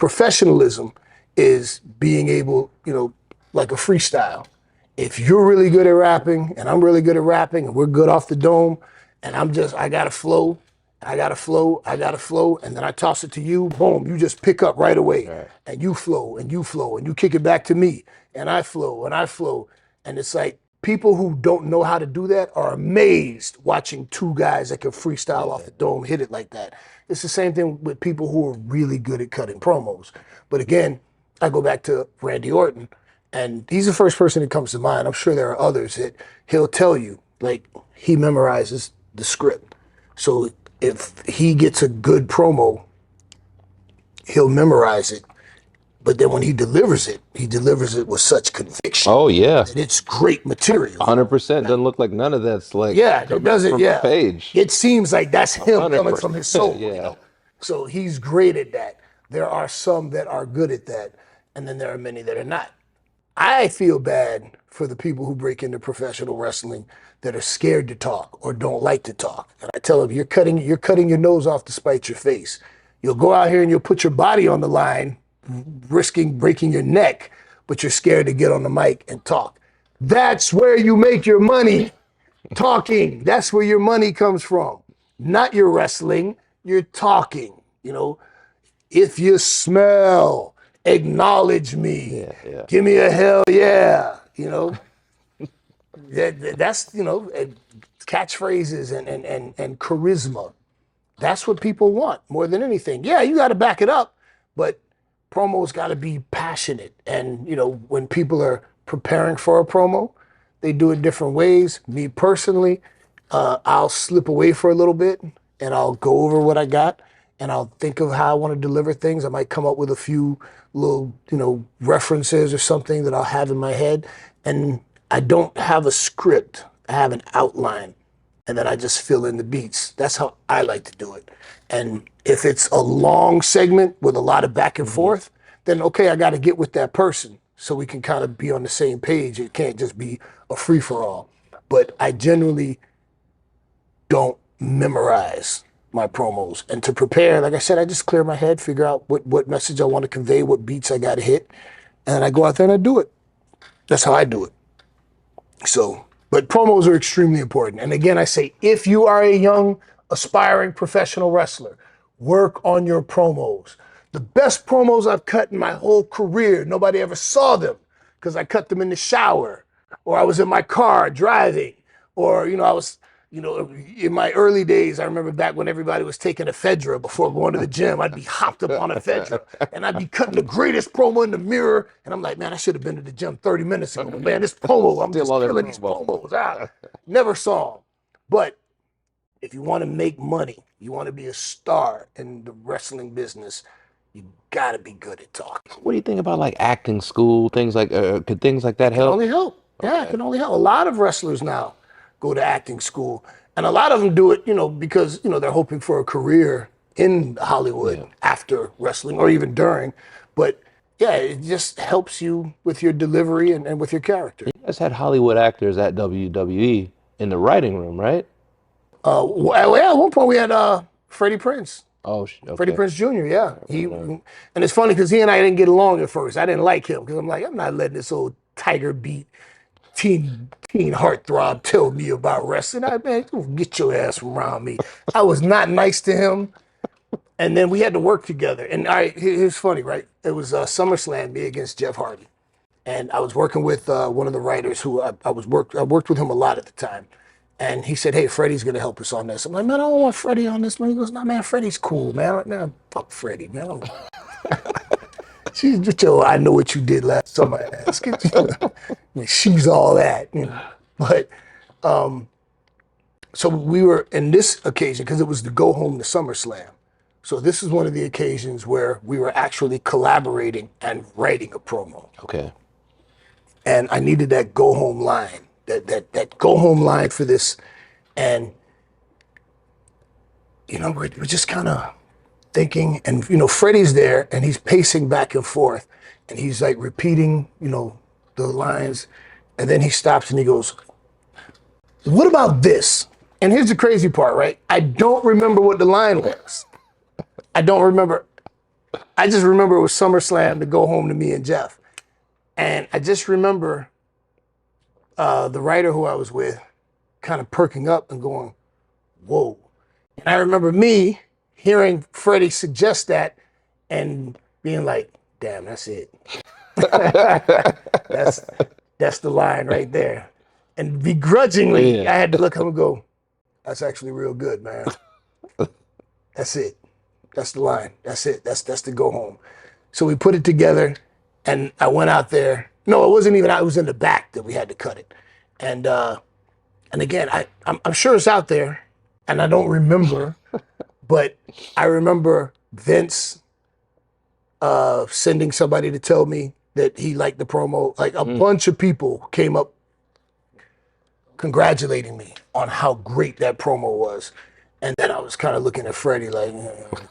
professionalism is being able, like a freestyle. If you're really good at rapping and I'm really good at rapping and we're good off the dome and I got to flow, I got to flow, and then I toss it to you, boom, you just pick up right away. Right. And you flow and you flow and you kick it back to me and I flow and I flow. And it's like people who don't know how to do that are amazed watching two guys that can freestyle off the dome hit it like that. It's the same thing with people who are really good at cutting promos. But again, I go back to Randy Orton, and he's the first person that comes to mind. I'm sure there are others that he'll tell you, like, he memorizes the script. So if he gets a good promo, he'll memorize it. But then when he delivers it with such conviction. Oh, yeah. And it's great material. 100%. Doesn't look like none of that's like it doesn't. from the page. It seems like that's him coming from his soul. Yeah. So he's great at that. There are some that are good at that, and then there are many that are not. I feel bad for the people who break into professional wrestling that are scared to talk or don't like to talk. And I tell them, you're cutting your nose off to spite your face. You'll go out here and you'll put your body on the line, risking breaking your neck, but you're scared to get on the mic and talk. That's where you make your money, talking. That's where your money comes from. Not your wrestling, you're talking. If you smell, acknowledge me. Yeah. Give me a hell yeah. That's, catchphrases and charisma. That's what people want more than anything. Yeah, you got to back it up, but promos got to be passionate. And, when people are preparing for a promo, they do it different ways. Me personally, I'll slip away for a little bit and I'll go over what I got and I'll think of how I want to deliver things. I might come up with a few little, references or something that I'll have in my head. And I don't have a script. I have an outline. And then I just fill in the beats. That's how I like to do it. And if it's a long segment with a lot of back and forth, then okay, I got to get with that person so we can kind of be on the same page. It can't just be a free-for-all. But I generally don't memorize my promos. And to prepare, like I said, I just clear my head, figure out what message I want to convey, what beats I got to hit, and I go out there and I do it. That's how I do it. So, but promos are extremely important. And again, I say, if you are a young, aspiring professional wrestler, work on your promos. The best promos I've cut in my whole career, nobody ever saw them because I cut them in the shower, or I was in my car driving, or, I was, in my early days, I remember back when everybody was taking ephedra before going to the gym, I'd be hopped up on ephedra and I'd be cutting the greatest promo in the mirror. And I'm like, man, I should have been to the gym 30 minutes ago. Man, this promo, I'm just killing these promos. I never saw them. But if you want to make money, you want to be a star in the wrestling business, you got to be good at talking. What do you think about like acting school, things like, could things like that help? It can only help. Yeah, it can only help. A lot of wrestlers now go to acting school. And a lot of them do it, because, they're hoping for a career in Hollywood after wrestling or even during. But yeah, it just helps you with your delivery and with your character. You guys had Hollywood actors at WWE in the writing room, right? Well, at one point we had Freddy Prinze. Oh, okay. Freddie Prinze Jr., yeah. And it's funny because he and I didn't get along at first. I didn't like him because I'm like, I'm not letting this old tiger beat teen heartthrob tell me about wrestling. Man, get your ass from around me. I was not nice to him. And then we had to work together. And here's funny, right? It was SummerSlam, me against Jeff Hardy. And I was working with one of the writers who I worked with him a lot at the time. And he said, hey, Freddie's going to help us on this. I'm like, man, I don't want Freddie on this. Man, he goes, no, man, Freddie's cool, man. I'm like, man, fuck Freddie, man. She's just, I know what you did last summer. She's all that. But, so we were, in this occasion, because it was to go home to SummerSlam. So this is one of the occasions where we were actually collaborating and writing a promo. Okay. And I needed that go home line, that go home line for this. And, we're just kind of thinking, and, Freddie's there and he's pacing back and forth and he's like repeating, the lines. And then he stops and he goes, what about this? And here's the crazy part, right? I don't remember what the line was. I don't remember I just remember it was SummerSlam to go home to me and Jeff. And I just remember the writer who I was with kind of perking up and going, whoa. And I remember me hearing Freddie suggest that and being like, damn, that's it. that's the line right there. And begrudgingly, I had to look at him and go, that's actually real good, man. That's it. That's the line. That's it. That's the go home. So we put it together, and I went out there. No, it wasn't even. I was in the back that we had to cut it, and again, I'm sure it's out there, and I don't remember, but I remember Vince sending somebody to tell me that he liked the promo. Like a bunch of people came up congratulating me on how great that promo was. And then I was kind of looking at Freddie like,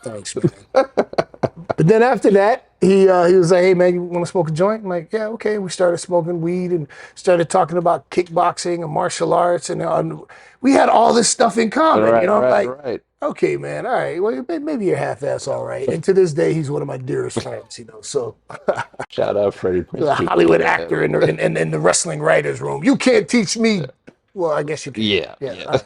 thanks, man. But then after that, he was like, hey, man, you want to smoke a joint? I'm like, yeah, okay. We started smoking weed and started talking about kickboxing and martial arts. And we had all this stuff in common. Right. Okay, man, all right. Well, maybe you're half-ass all right. And to this day, he's one of my dearest friends, So Shout out Freddy Prinze the Jr. Hollywood actor in the wrestling writers room. You can't teach me. Well, I guess you can. Yeah. All right.